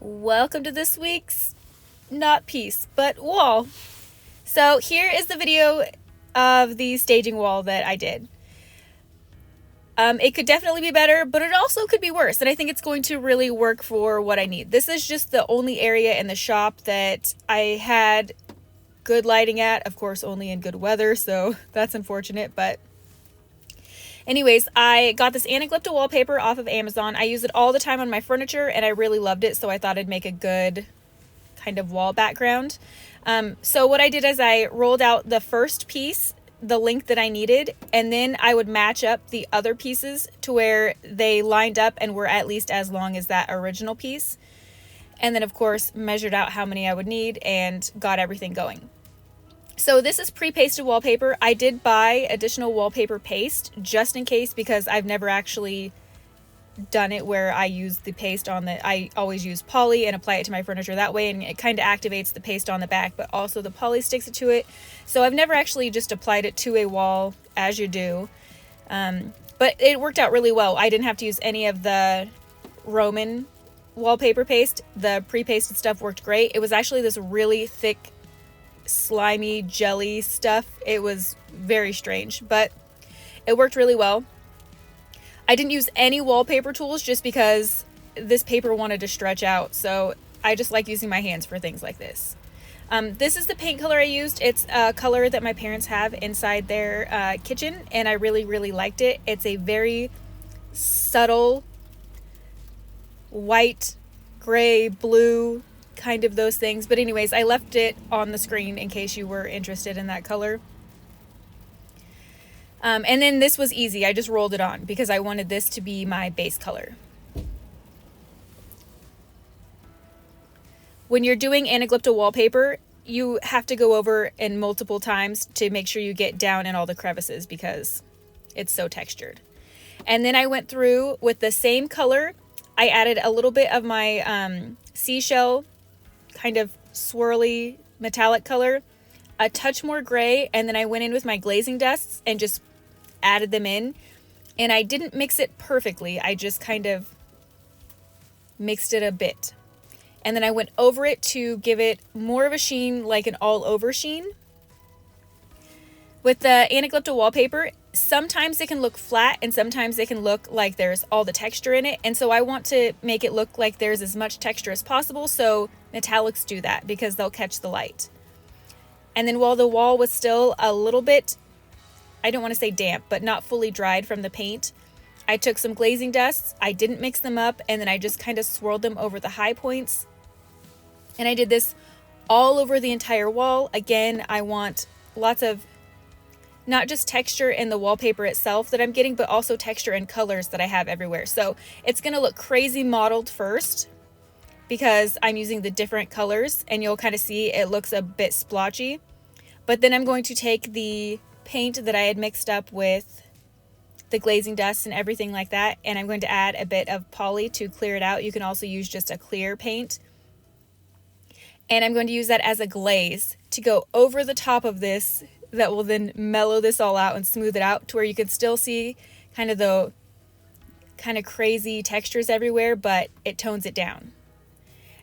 Welcome to this week's, not piece, but wall. So here is the video of the staging wall that I did. It could definitely be better, but it also could be worse, and I think it's going to really work for what I need. This is just the only area in the shop that I had good lighting at, of course only in good weather, so that's unfortunate, but anyways, I got this Anaglypta wallpaper off of Amazon. I use it all the time on my furniture, and I really loved it, so I thought I'd make a good kind of wall background. So what I did is I rolled out the first piece, the length that I needed, and then I would match up the other pieces to where they lined up and were at least as long as that original piece. And then, of course, measured out how many I would need and got everything going. So this is pre-pasted wallpaper. I did buy additional wallpaper paste just in case, because I've never actually done it where I use the paste on the, I always use poly and apply it to my furniture that way, and it kind of activates the paste on the back, but also the poly sticks it to it. So I've never actually just applied it to a wall as you do. But it worked out really well. I didn't have to use any of the Roman wallpaper paste. The pre-pasted stuff worked great. It was actually this really thick, slimy jelly stuff. It was very strange, but it worked really well. I didn't use any wallpaper tools just because this paper wanted to stretch out, so I just like using my hands for things like this. This is the paint color I used. It's a color that my parents have inside their kitchen, and I really liked it. It's a very subtle white, gray, blue, kind of those things. But anyways, I left it on the screen in case you were interested in that color. And then this was easy. I just rolled it on because I wanted this to be my base color. When you're doing Anaglypta wallpaper, you have to go over in multiple times to make sure you get down in all the crevices because it's so textured. And then I went through with the same color. I added a little bit of my seashell kind of swirly metallic color, a touch more gray, and then I went in with my glazing dusts and just added them in. And I didn't mix it perfectly. I just kind of mixed it a bit. And then I went over it to give it more of a sheen, like an all over sheen. With the Anaglypta wallpaper, sometimes it can look flat and sometimes it can look like there's all the texture in it. And so I want to make it look like there's as much texture as possible. So metallics do that because they'll catch the light. And then while the wall was still a little bit, I don't want to say damp, but not fully dried from the paint, I took some glazing dusts. I didn't mix them up, and then I just kind of swirled them over the high points. And I did this all over the entire wall. Again, I want lots of not just texture in the wallpaper itself that I'm getting, but also texture and colors that I have everywhere. So it's going to look crazy mottled first because I'm using the different colors, and you'll kind of see it looks a bit splotchy. But then I'm going to take the paint that I had mixed up with the glazing dust and everything like that, and I'm going to add a bit of poly to clear it out. You can also use just a clear paint. And I'm going to use that as a glaze to go over the top of this that will then mellow this all out and smooth it out to where you can still see kind of the kind of crazy textures everywhere, but it tones it down.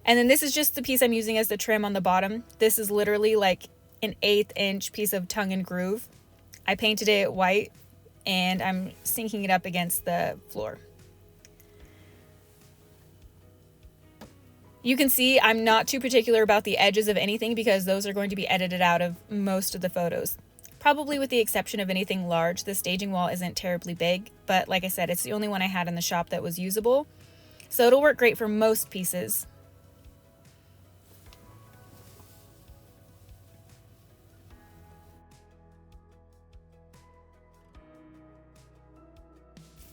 And then this is just the piece I'm using as the trim on the bottom. This is literally like an 1/8 inch piece of tongue and groove. I painted it white and I'm syncing it up against the floor. You can see I'm not too particular about the edges of anything because those are going to be edited out of most of the photos. Probably with the exception of anything large. The staging wall isn't terribly big, but like I said, it's the only one I had in the shop that was usable. So it'll work great for most pieces.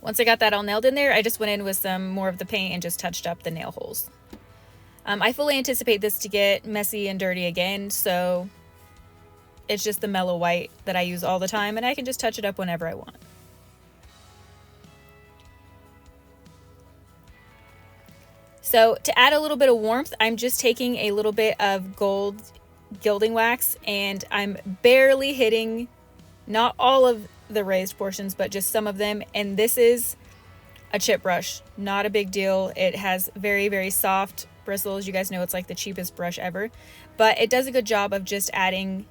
Once I got that all nailed in there, I just went in with some more of the paint and just touched up the nail holes. I fully anticipate this to get messy and dirty again, so it's just the mellow white that I use all the time, and I can just touch it up whenever I want. So to add a little bit of warmth, I'm just taking a little bit of gold gilding wax, and I'm barely hitting, not all of the raised portions, but just some of them. And this is a chip brush, not a big deal. It has very soft bristles. You guys know it's like the cheapest brush ever, but it does a good job of just adding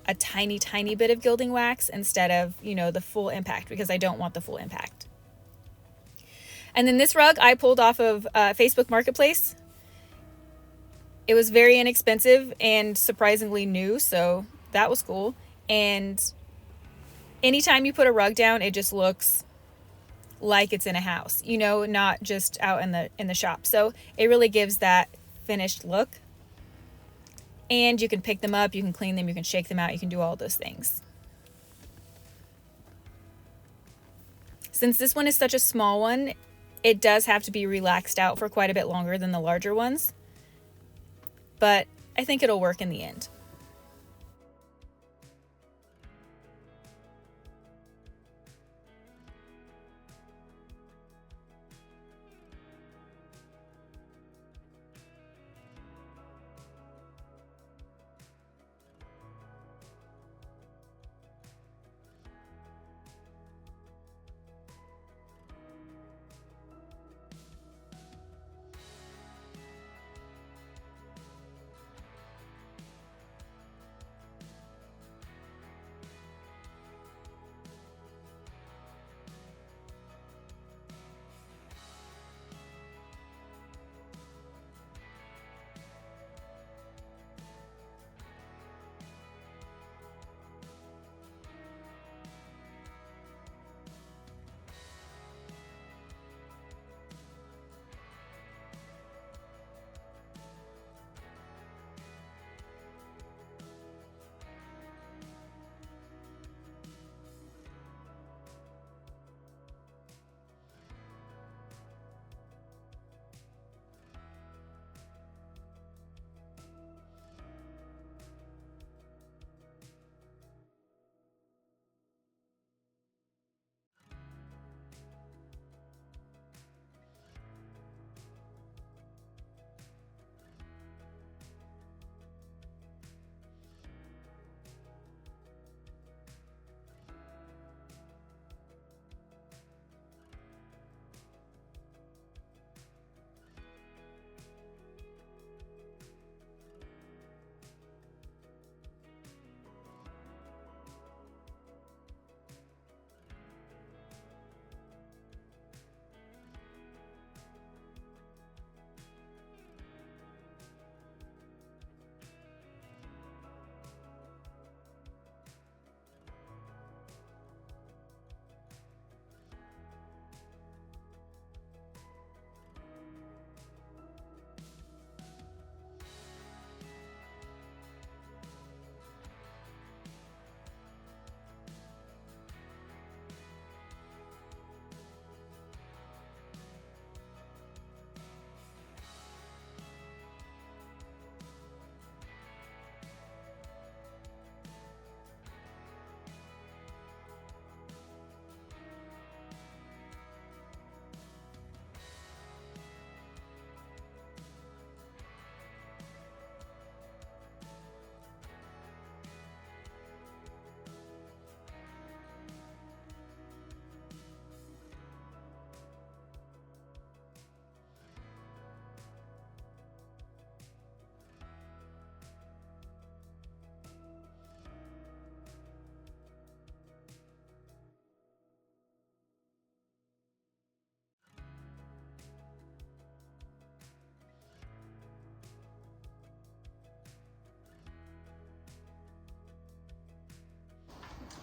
a tiny bit of gilding wax instead of, you know, the full impact, because I don't want the full impact. And then this rug I pulled off of Facebook Marketplace. It was very inexpensive and surprisingly new, so that was cool. And anytime you put a rug down, it just looks like it's in a house, you know, not just out in the shop. So it really gives that finished look. And you can pick them up, you can clean them, you can shake them out, you can do all those things. Since this one is such a small one, it does have to be relaxed out for quite a bit longer than the larger ones, but I think it'll work in the end.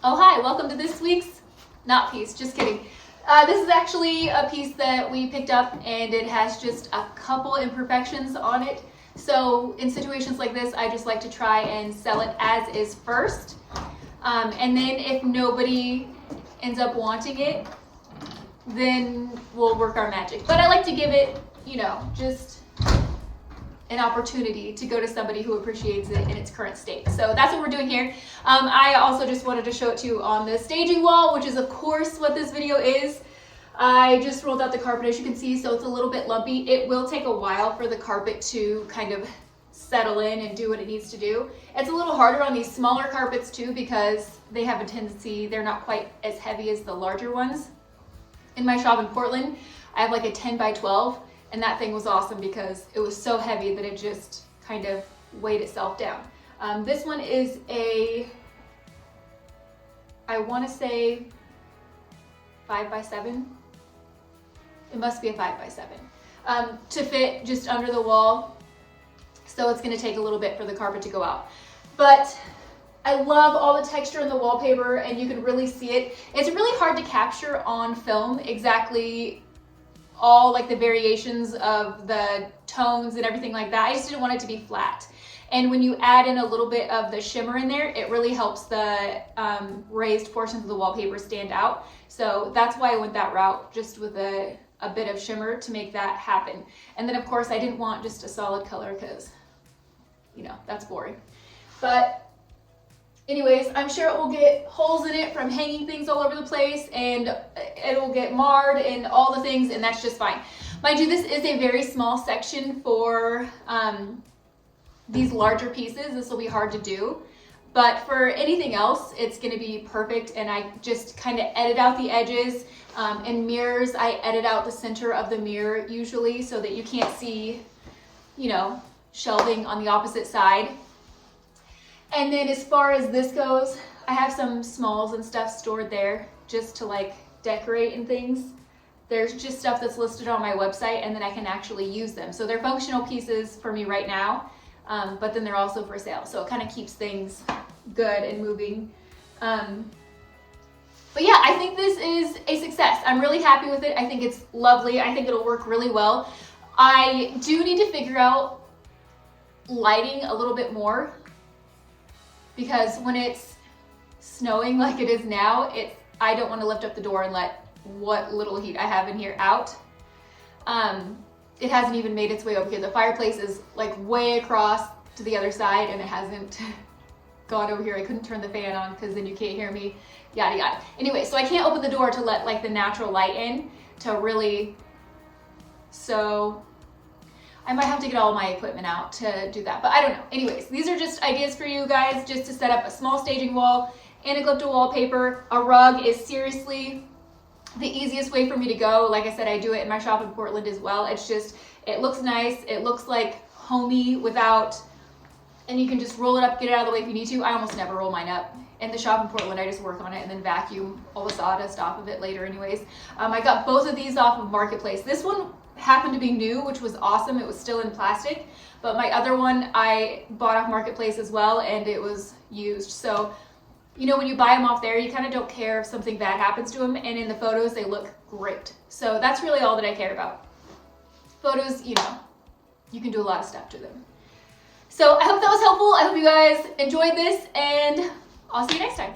Oh hi, welcome to this week's, not piece, just kidding. This is actually a piece that we picked up and it has just a couple imperfections on it. So in situations like this, I just like to try and sell it as is first. And then if nobody ends up wanting it, then we'll work our magic. But I like to give it, you know, just an opportunity to go to somebody who appreciates it in its current state. So that's what we're doing here. I also just wanted to show it to you on the staging wall, which is of course what this video is. I just rolled out the carpet, as you can see, so it's a little bit lumpy. It will take a while for the carpet to kind of settle in and do what it needs to do. It's a little harder on these smaller carpets too, because they have a tendency, they're not quite as heavy as the larger ones. In my shop in Portland, I have like a 10 by 12, And that thing was awesome because it was so heavy that it just kind of weighed itself down. This one is I want to say 5x7. It must be a 5x7 to fit just under the wall. So it's going to take a little bit for the carpet to go out. But I love all the texture in the wallpaper, and you can really see it. It's really hard to capture on film exactly all like the variations of the tones and everything like that. I just didn't want it to be flat. And when you add in a little bit of the shimmer in there, it really helps the raised portions of the wallpaper stand out. So that's why I went that route, just with a bit of shimmer to make that happen. And then of course I didn't want just a solid color because, you know, that's boring. But anyways, I'm sure it will get holes in it from hanging things all over the place, and it will get marred and all the things, and that's just fine. Mind you, this is a very small section for these larger pieces. This will be hard to do, but for anything else, it's gonna be perfect. And I just kind of edit out the edges. In mirrors, I edit out the center of the mirror usually so that you can't see, you know, shelving on the opposite side. And then as far as this goes, I have some smalls and stuff stored there just to like decorate and things. There's just stuff that's listed on my website, and then I can actually use them. So they're functional pieces for me right now, but then they're also for sale. So it kind of keeps things good and moving. But yeah, I think this is a success. I'm really happy with it. I think it's lovely. I think it'll work really well. I do need to figure out lighting a little bit more, because when it's snowing like it is now, I don't want to lift up the door and let what little heat I have in here out. It hasn't even made its way over here. The fireplace is like way across to the other side, and it hasn't gone over here. I couldn't turn the fan on because then you can't hear me, yada yada. Anyway, so I can't open the door to let like the natural light in to really, so I might have to get all my equipment out to do that, but I don't know. Anyways, these are just ideas for you guys, just to set up a small staging wall, Anaglypta wallpaper. A rug is seriously the easiest way for me to go. Like I said, I do it in my shop in Portland as well. It's just, it looks nice. It looks like homey without, and you can just roll it up, get it out of the way if you need to. I almost never roll mine up. In the shop in Portland, I just work on it and then vacuum all the sawdust off of it later anyways. I got both of these off of Marketplace. This one happened to be new, which was awesome. It was still in plastic, but my other one I bought off Marketplace as well, and it was used. So, you know, when you buy them off there, you kind of don't care if something bad happens to them, and in the photos they look great. So that's really all that I care about. Photos, you know, you can do a lot of stuff to them. So I hope that was helpful. I hope you guys enjoyed this, and I'll see you next time.